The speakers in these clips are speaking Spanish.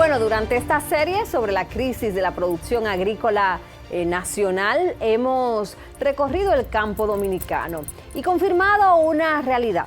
Bueno, durante esta serie sobre la crisis de la producción agrícola nacional, hemos recorrido el campo dominicano y confirmado una realidad.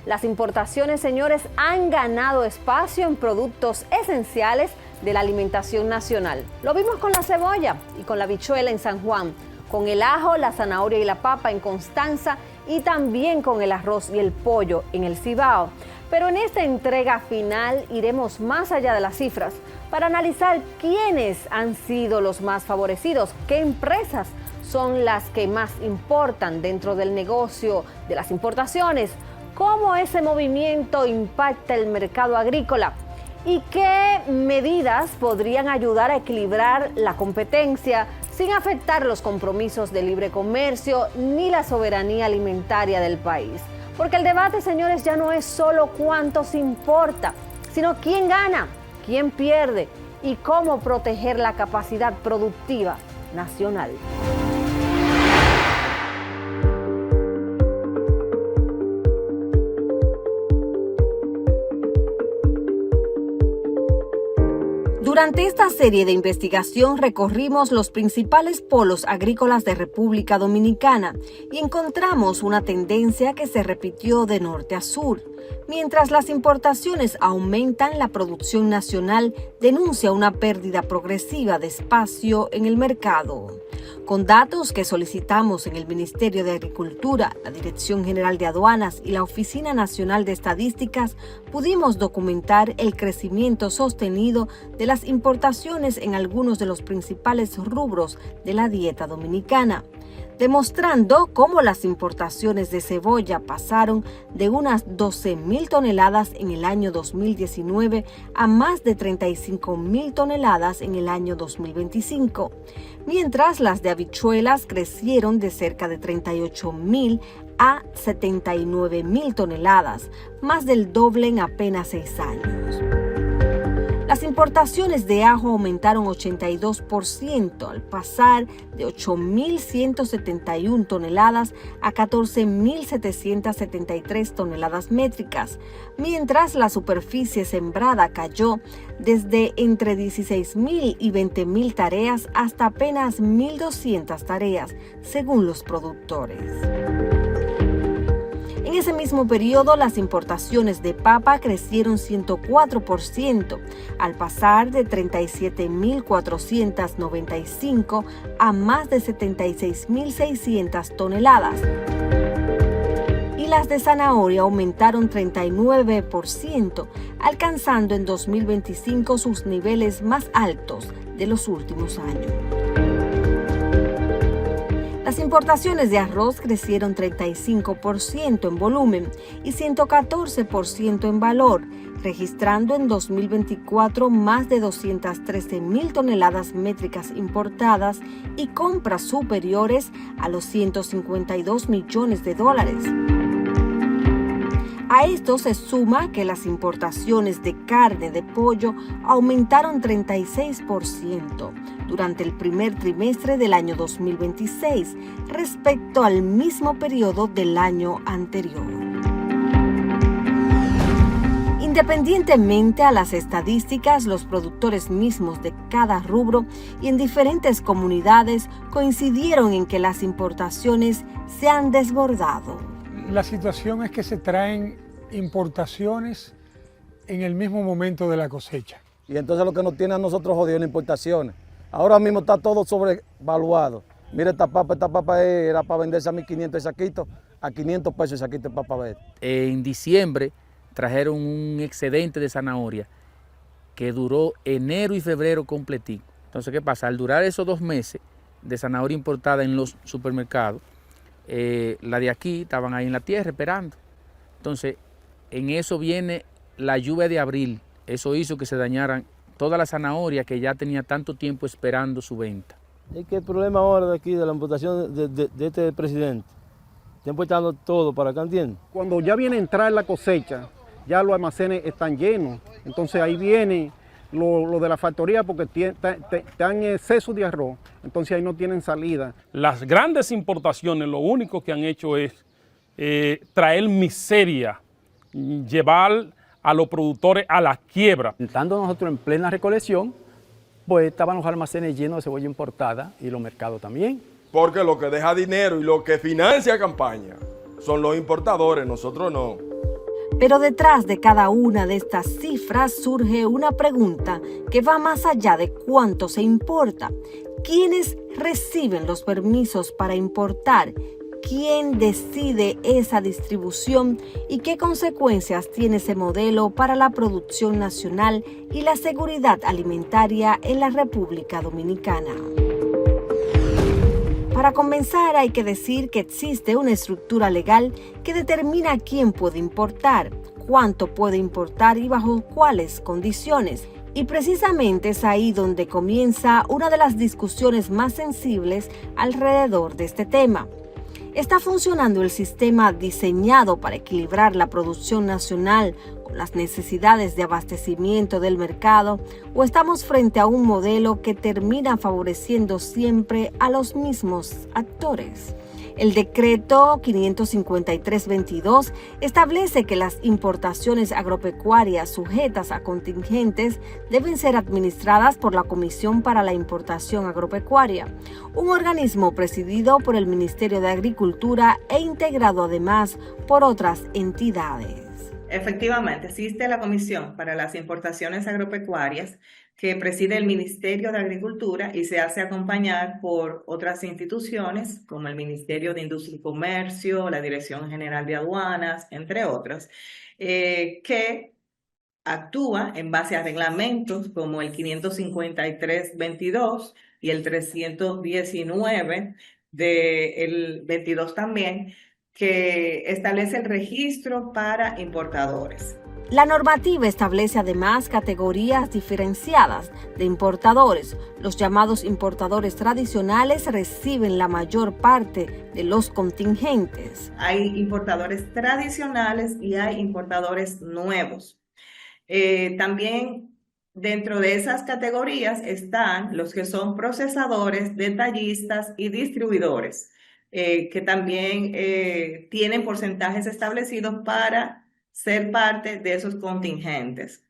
Las importaciones, señores, han ganado espacio en productos esenciales de la alimentación nacional. Lo vimos con la cebolla y con la habichuela en San Juan, con el ajo, la zanahoria y la papa en Constanza y también con el arroz y el pollo en el Cibao. Pero en esta entrega final iremos más allá de las cifras para analizar quiénes han sido los más favorecidos, qué empresas son las que más importan dentro del negocio de las importaciones, cómo ese movimiento impacta el mercado agrícola y qué medidas podrían ayudar a equilibrar la competencia sin afectar los compromisos de libre comercio ni la soberanía alimentaria del país. Porque el debate, señores, ya no es solo cuánto se importa, sino quién gana, quién pierde y cómo proteger la capacidad productiva nacional. Durante esta serie de investigación recorrimos los principales polos agrícolas de República Dominicana y encontramos una tendencia que se repitió de norte a sur. Mientras las importaciones aumentan, la producción nacional denuncia una pérdida progresiva de espacio en el mercado. Con datos que solicitamos en el Ministerio de Agricultura, la Dirección General de Aduanas y la Oficina Nacional de Estadísticas, pudimos documentar el crecimiento sostenido de las importaciones en algunos de los principales rubros de la dieta dominicana, demostrando cómo las importaciones de cebolla pasaron de unas 12.000 toneladas en el año 2019 a más de 35.000 toneladas en el año 2025, mientras las de habichuelas crecieron de cerca de 38.000 a 79.000 toneladas, más del doble en apenas 6 años. Las importaciones de ajo aumentaron 82% al pasar de 8.171 toneladas a 14.773 toneladas métricas, mientras la superficie sembrada cayó desde entre 16.000 y 20.000 tareas hasta apenas 1.200 tareas, según los productores. En ese mismo periodo, las importaciones de papa crecieron 104%, al pasar de 37.495 a más de 76.600 toneladas. Y las de zanahoria aumentaron 39%, alcanzando en 2025 sus niveles más altos de los últimos años. Las importaciones de arroz crecieron 35% en volumen y 114% en valor, registrando en 2024 más de 213.000 toneladas métricas importadas y compras superiores a los 152 millones de dólares. A esto se suma que las importaciones de carne de pollo aumentaron 36% durante el primer trimestre del año 2026 respecto al mismo periodo del año anterior. Independientemente a las estadísticas, los productores mismos de cada rubro y en diferentes comunidades coincidieron en que las importaciones se han desbordado. La situación es que se traen importaciones en el mismo momento de la cosecha. Y entonces lo que nos tiene a nosotros jodido las importaciones. Ahora mismo está todo sobrevaluado. Mira, esta papa era para venderse a 1.500 el saquito, a 500 pesos el saquito de papa verde. En diciembre trajeron un excedente de zanahoria que duró enero y febrero completico. Entonces, ¿qué pasa? Al durar esos 2 meses de zanahoria importada en los supermercados, la de aquí estaban ahí en la tierra esperando. Entonces, en eso viene la lluvia de abril. Eso hizo que se dañaran toda la zanahoria que ya tenía tanto tiempo esperando su venta. Es que el problema ahora de aquí, de la importación de este presidente, está importando todo para acá, ¿entiendes? Cuando ya viene a entrar la cosecha, ya los almacenes están llenos. Entonces ahí viene lo de la factoría porque están en exceso de arroz. Entonces ahí no tienen salida. Las grandes importaciones lo único que han hecho es traer miseria, llevar a los productores a la quiebra. Estando nosotros en plena recolección, pues estaban los almacenes llenos de cebolla importada y los mercados también. Porque lo que deja dinero y lo que financia campaña son los importadores, nosotros no. Pero detrás de cada una de estas cifras surge una pregunta que va más allá de cuánto se importa. ¿Quiénes reciben los permisos para importar? ¿Quién decide esa distribución y qué consecuencias tiene ese modelo para la producción nacional y la seguridad alimentaria en la República Dominicana? Para comenzar, hay que decir que existe una estructura legal que determina quién puede importar, cuánto puede importar y bajo cuáles condiciones. Y precisamente es ahí donde comienza una de las discusiones más sensibles alrededor de este tema. ¿Está funcionando el sistema diseñado para equilibrar la producción nacional con las necesidades de abastecimiento del mercado? ¿O estamos frente a un modelo que termina favoreciendo siempre a los mismos actores? El decreto 553/22 establece que las importaciones agropecuarias sujetas a contingentes deben ser administradas por la Comisión para la Importación Agropecuaria, un organismo presidido por el Ministerio de Agricultura e integrado además por otras entidades. Efectivamente, existe la Comisión para las Importaciones Agropecuarias que preside el Ministerio de Agricultura y se hace acompañar por otras instituciones como el Ministerio de Industria y Comercio, la Dirección General de Aduanas, entre otras, que actúa en base a reglamentos como el 553/22 y el 319 del 22 también, que establece el registro para importadores. La normativa establece además categorías diferenciadas de importadores. Los llamados importadores tradicionales reciben la mayor parte de los contingentes. Hay importadores tradicionales y hay importadores nuevos. También dentro de esas categorías están los que son procesadores, detallistas y distribuidores, que también tienen porcentajes establecidos para ser parte de esos contingentes.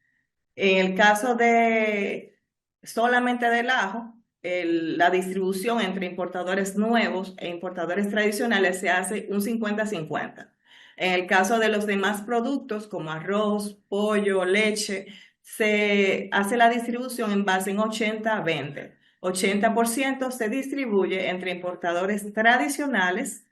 En el caso de solamente del ajo, la distribución entre importadores nuevos e importadores tradicionales se hace un 50-50. En el caso de los demás productos como arroz, pollo, leche, se hace la distribución en base en 80-20. 80% se distribuye entre importadores tradicionales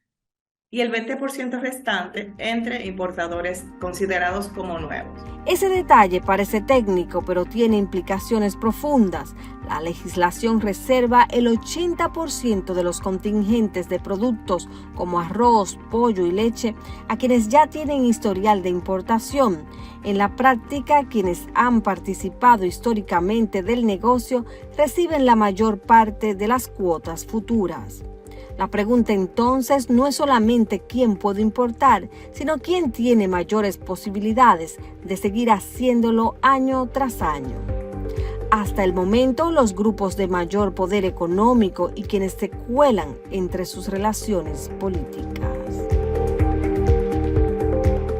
y el 20% restante entre importadores considerados como nuevos. Ese detalle parece técnico, pero tiene implicaciones profundas. La legislación reserva el 80% de los contingentes de productos como arroz, pollo y leche a quienes ya tienen historial de importación. En la práctica, quienes han participado históricamente del negocio reciben la mayor parte de las cuotas futuras. La pregunta entonces no es solamente quién puede importar, sino quién tiene mayores posibilidades de seguir haciéndolo año tras año. Hasta el momento, los grupos de mayor poder económico y quienes se cuelan entre sus relaciones políticas.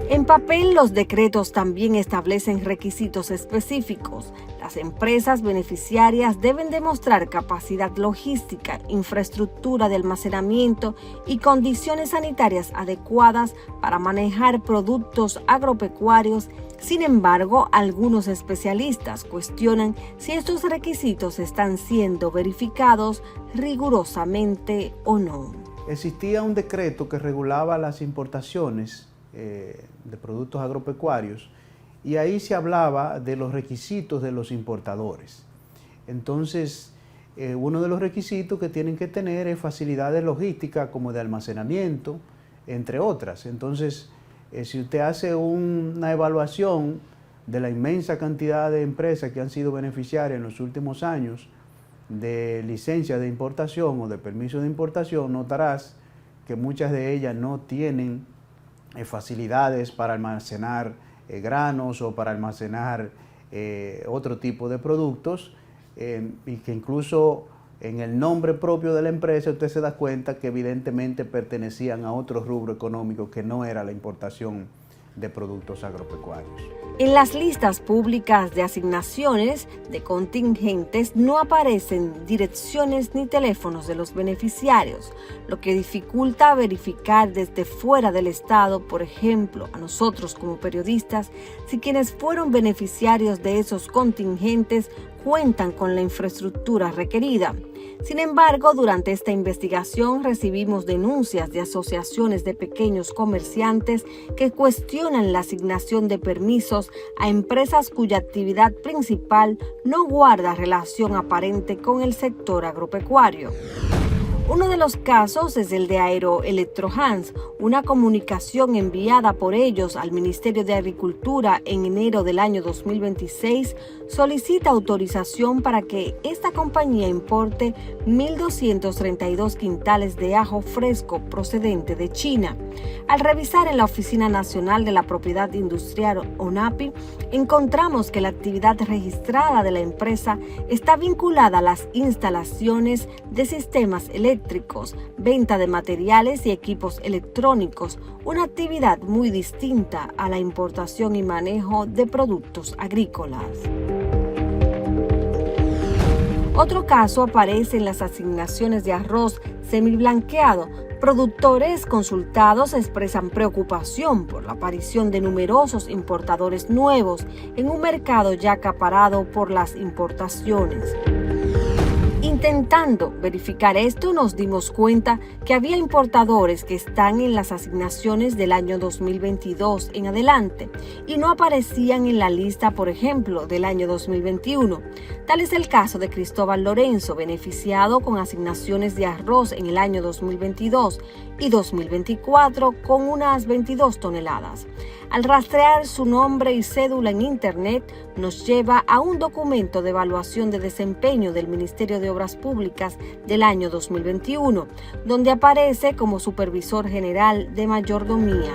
En papel, los decretos también establecen requisitos específicos. Las empresas beneficiarias deben demostrar capacidad logística, infraestructura de almacenamiento y condiciones sanitarias adecuadas para manejar productos agropecuarios. Sin embargo, algunos especialistas cuestionan si estos requisitos están siendo verificados rigurosamente o no. Existía un decreto que regulaba las importaciones de productos agropecuarios y ahí se hablaba de los requisitos de los importadores. Entonces, uno de los requisitos que tienen que tener es facilidades logísticas como de almacenamiento, entre otras. Entonces, si usted hace una evaluación de la inmensa cantidad de empresas que han sido beneficiarias en los últimos años de licencias de importación o de permisos de importación, notarás que muchas de ellas no tienen facilidades para almacenar granos o para almacenar otro tipo de productos y que incluso en el nombre propio de la empresa usted se da cuenta que evidentemente pertenecían a otro rubro económico que no era la importación de productos agropecuarios. En las listas públicas de asignaciones de contingentes no aparecen direcciones ni teléfonos de los beneficiarios, lo que dificulta verificar desde fuera del Estado, por ejemplo, a nosotros como periodistas, si quienes fueron beneficiarios de esos contingentes cuentan con la infraestructura requerida. Sin embargo, durante esta investigación recibimos denuncias de asociaciones de pequeños comerciantes que cuestionan la asignación de permisos a empresas cuya actividad principal no guarda relación aparente con el sector agropecuario. Uno de los casos es el de Aeroelectrohans. Una comunicación enviada por ellos al Ministerio de Agricultura en enero del año 2026 solicita autorización para que esta compañía importe 1.232 quintales de ajo fresco procedente de China. Al revisar en la Oficina Nacional de la Propiedad Industrial ONAPI, encontramos que la actividad registrada de la empresa está vinculada a las instalaciones de sistemas eléctricos, venta de materiales y equipos electrónicos, una actividad muy distinta a la importación y manejo de productos agrícolas. Otro caso aparece en las asignaciones de arroz semiblanqueado. Productores consultados expresan preocupación por la aparición de numerosos importadores nuevos en un mercado ya acaparado por las importaciones. Intentando verificar esto, nos dimos cuenta que había importadores que están en las asignaciones del año 2022 en adelante y no aparecían en la lista, por ejemplo, del año 2021. Tal es el caso de Cristóbal Lorenzo, beneficiado con asignaciones de arroz en el año 2022 y 2024 con unas 22 toneladas. Al rastrear su nombre y cédula en Internet, nos lleva a un documento de evaluación de desempeño del Ministerio de Obras Públicas del año 2021, donde aparece como supervisor general de mayordomía.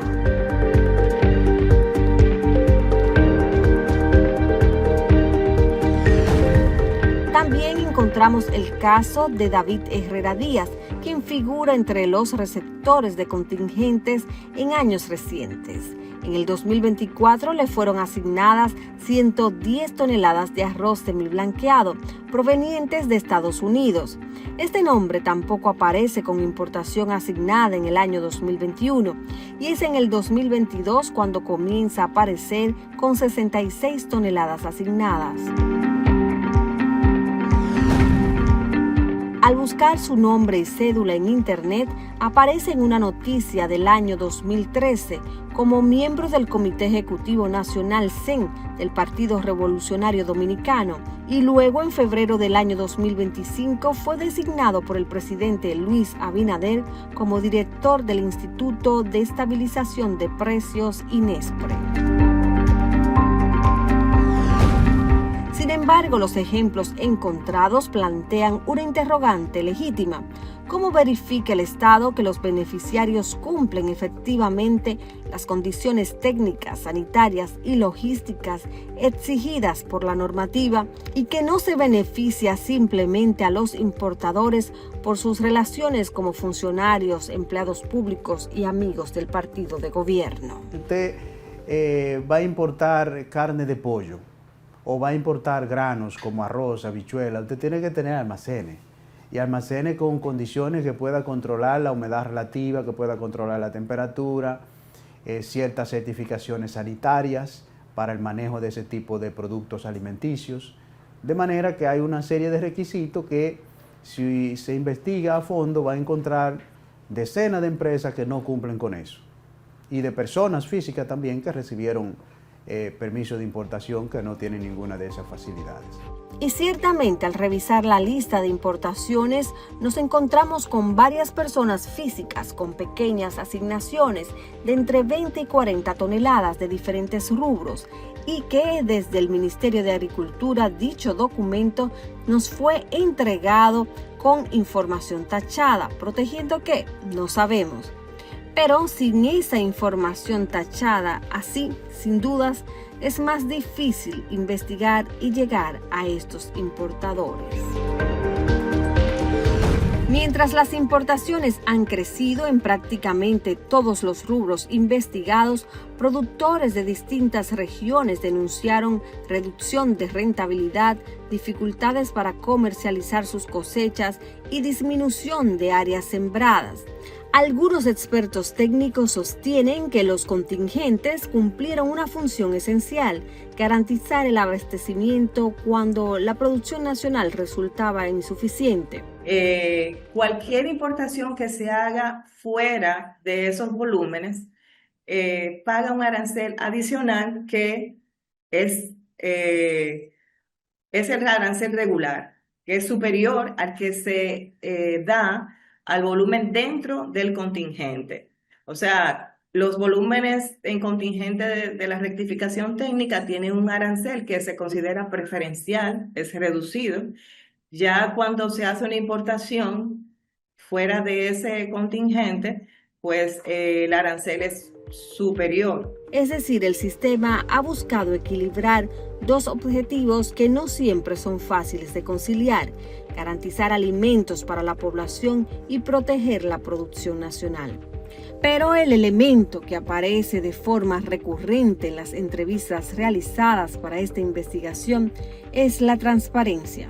También encontramos el caso de David Herrera Díaz, quien figura entre los receptores de contingentes en años recientes. En el 2024 le fueron asignadas 110 toneladas de arroz semiblanqueado provenientes de Estados Unidos. Este nombre tampoco aparece con importación asignada en el año 2021 y es en el 2022 cuando comienza a aparecer con 66 toneladas asignadas. Al buscar su nombre y cédula en Internet, aparece en una noticia del año 2013 como miembro del Comité Ejecutivo Nacional CEN del Partido Revolucionario Dominicano y luego en febrero del año 2025 fue designado por el presidente Luis Abinader como director del Instituto de Estabilización de Precios INESPRE. Sin embargo, los ejemplos encontrados plantean una interrogante legítima. ¿Cómo verifica el Estado que los beneficiarios cumplen efectivamente las condiciones técnicas, sanitarias y logísticas exigidas por la normativa y que no se beneficia simplemente a los importadores por sus relaciones como funcionarios, empleados públicos y amigos del partido de gobierno? Usted va a importar carne de pollo o va a importar granos como arroz, habichuela, usted tiene que tener almacenes. Y almacenes con condiciones que pueda controlar la humedad relativa, que pueda controlar la temperatura, ciertas certificaciones sanitarias para el manejo de ese tipo de productos alimenticios. De manera que hay una serie de requisitos que si se investiga a fondo va a encontrar decenas de empresas que no cumplen con eso. Y de personas físicas también que recibieron permiso de importación que no tienen ninguna de esas facilidades. Y ciertamente al revisar la lista de importaciones nos encontramos con varias personas físicas con pequeñas asignaciones de entre 20 y 40 toneladas de diferentes rubros y que desde el Ministerio de Agricultura dicho documento nos fue entregado con información tachada, protegiendo ¿qué? No sabemos. Pero sin esa información tachada, así, sin dudas, es más difícil investigar y llegar a estos importadores. Mientras las importaciones han crecido en prácticamente todos los rubros investigados, productores de distintas regiones denunciaron reducción de rentabilidad, dificultades para comercializar sus cosechas y disminución de áreas sembradas. Algunos expertos técnicos sostienen que los contingentes cumplieron una función esencial, garantizar el abastecimiento cuando la producción nacional resultaba insuficiente. Cualquier importación que se haga fuera de esos volúmenes paga un arancel adicional que es el arancel regular, que es superior al que se da al volumen dentro del contingente. O sea, los volúmenes en contingente de la rectificación técnica tienen un arancel que se considera preferencial, es reducido. Ya cuando se hace una importación fuera de ese contingente, pues el arancel es superior. Es decir, el sistema ha buscado equilibrar dos objetivos que no siempre son fáciles de conciliar: garantizar alimentos para la población y proteger la producción nacional. Pero el elemento que aparece de forma recurrente en las entrevistas realizadas para esta investigación es la transparencia.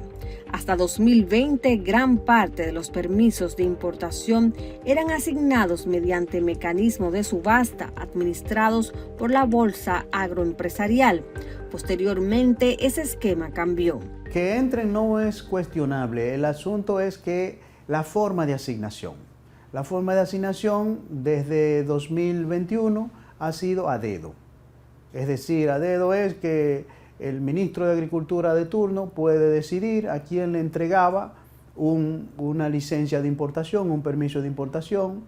Hasta 2020, gran parte de los permisos de importación eran asignados mediante mecanismos de subasta administrados por la Bolsa Agroempresarial. Posteriormente, ese esquema cambió. Que entren no es cuestionable, el asunto es que la forma de asignación. La forma de asignación desde 2021 ha sido a dedo. Es decir, a dedo es que el ministro de Agricultura de turno puede decidir a quién le entregaba una licencia de importación, un permiso de importación,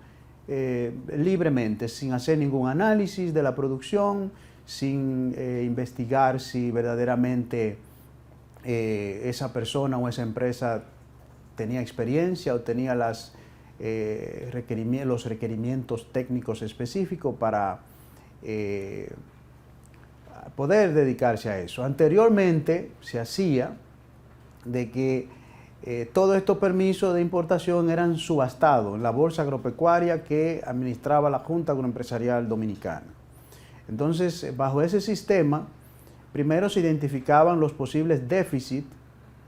libremente, sin hacer ningún análisis de la producción, sin investigar si verdaderamente esa persona o esa empresa tenía experiencia o tenía los requerimientos técnicos específicos para poder dedicarse a eso. Anteriormente se hacía de que todos estos permisos de importación eran subastados en la Bolsa Agropecuaria que administraba la Junta Agroempresarial Dominicana. Entonces, bajo ese sistema, primero se identificaban los posibles déficits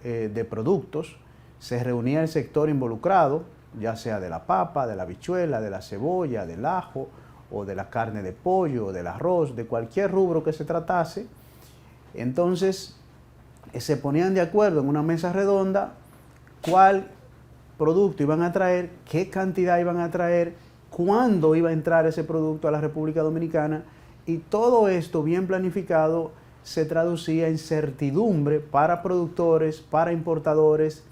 de productos, se reunía el sector involucrado, ya sea de la papa, de la habichuela, de la cebolla, del ajo, o de la carne de pollo, o del arroz, de cualquier rubro que se tratase. Entonces se ponían de acuerdo en una mesa redonda cuál producto iban a traer, qué cantidad iban a traer, cuándo iba a entrar ese producto a la República Dominicana, y todo esto bien planificado se traducía en certidumbre para productores, para importadores,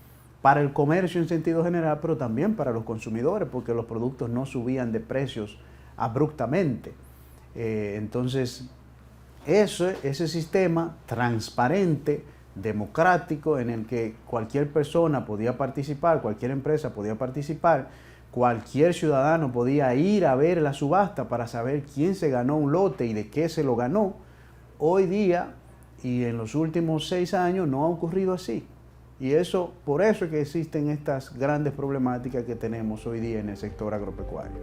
para el comercio en sentido general, pero también para los consumidores, porque los productos no subían de precios abruptamente. Entonces, ese sistema transparente, democrático, en el que cualquier persona podía participar, cualquier empresa podía participar, cualquier ciudadano podía ir a ver la subasta para saber quién se ganó un lote y de qué se lo ganó, hoy día y en los últimos 6 años no ha ocurrido así. Y por eso es que existen estas grandes problemáticas que tenemos hoy día en el sector agropecuario.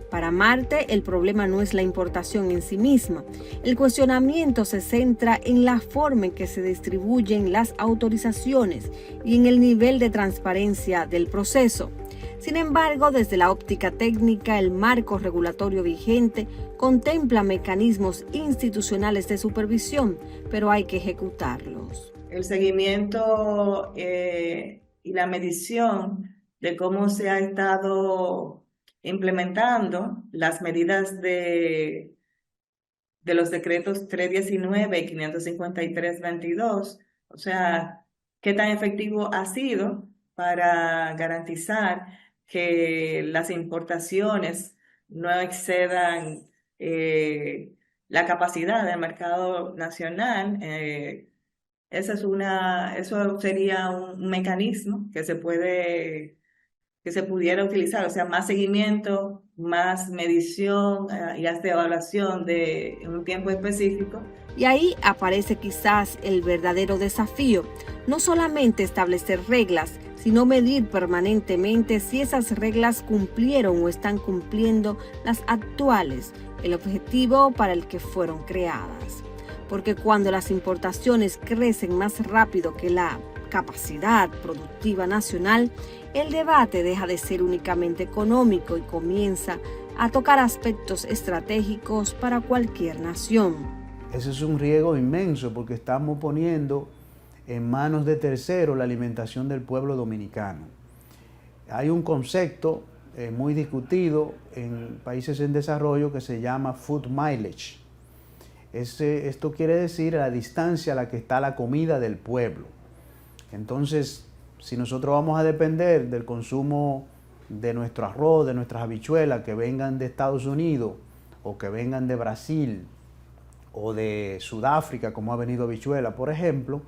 Para Marte, el problema no es la importación en sí misma. El cuestionamiento se centra en la forma en que se distribuyen las autorizaciones y en el nivel de transparencia del proceso. Sin embargo, desde la óptica técnica, el marco regulatorio vigente contempla mecanismos institucionales de supervisión, pero hay que ejecutarlos. El seguimiento y la medición de cómo se ha estado implementando las medidas de los decretos 319 y 553-22, o sea, qué tan efectivo ha sido para garantizar que las importaciones no excedan la capacidad del mercado nacional. Eso sería un mecanismo que se pudiera utilizar, o sea, más seguimiento más medición y hace evaluación en un tiempo específico. Y ahí aparece quizás el verdadero desafío, no solamente establecer reglas, sino medir permanentemente si esas reglas cumplieron o están cumpliendo las actuales, el objetivo para el que fueron creadas. Porque cuando las importaciones crecen más rápido que la capacidad productiva nacional, el debate deja de ser únicamente económico y comienza a tocar aspectos estratégicos para cualquier nación. Ese es un riesgo inmenso porque estamos poniendo en manos de terceros la alimentación del pueblo dominicano. Hay un concepto muy discutido en países en desarrollo que se llama food mileage. Esto quiere decir la distancia a la que está la comida del pueblo. Entonces, si nosotros vamos a depender del consumo de nuestro arroz, de nuestras habichuelas que vengan de Estados Unidos o que vengan de Brasil o de Sudáfrica, como ha venido habichuela, por ejemplo,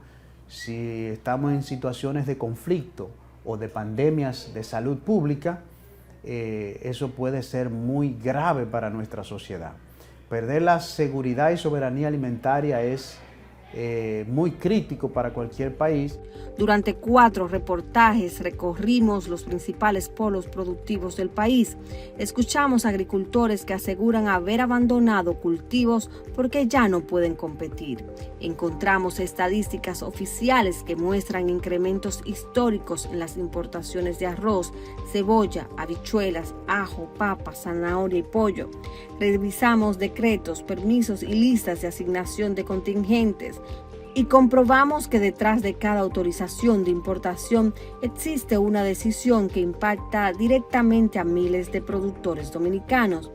si estamos en situaciones de conflicto o de pandemias de salud pública, eso puede ser muy grave para nuestra sociedad. Perder la seguridad y soberanía alimentaria es muy crítico para cualquier país. Durante 4 reportajes recorrimos los principales polos productivos del país. Escuchamos a agricultores que aseguran haber abandonado cultivos porque ya no pueden competir. Encontramos estadísticas oficiales que muestran incrementos históricos en las importaciones de arroz, cebolla, habichuelas, ajo, papa, zanahoria y pollo. Revisamos decretos, permisos y listas de asignación de contingentes. Y comprobamos que detrás de cada autorización de importación existe una decisión que impacta directamente a miles de productores dominicanos.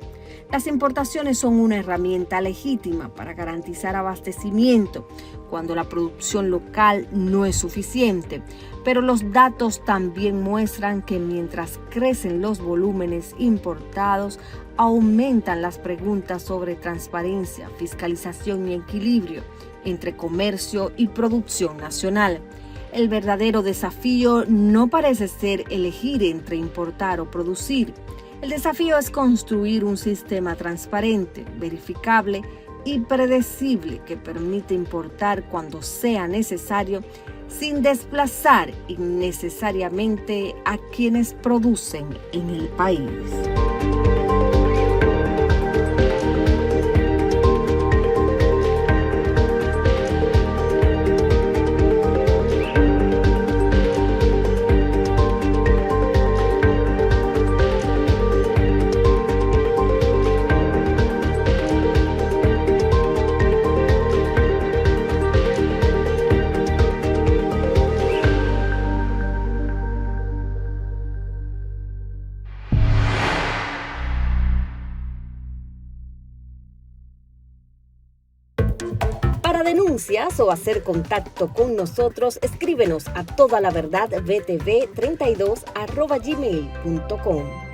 Las importaciones son una herramienta legítima para garantizar abastecimiento cuando la producción local no es suficiente, pero los datos también muestran que mientras crecen los volúmenes importados, aumentan las preguntas sobre transparencia, fiscalización y equilibrio entre comercio y producción nacional. El verdadero desafío no parece ser elegir entre importar o producir. El desafío es construir un sistema transparente, verificable y predecible que permite importar cuando sea necesario sin desplazar innecesariamente a quienes producen en el país. Para denuncias o hacer contacto con nosotros, escríbenos a todalaverdadvtv32@gmail.com.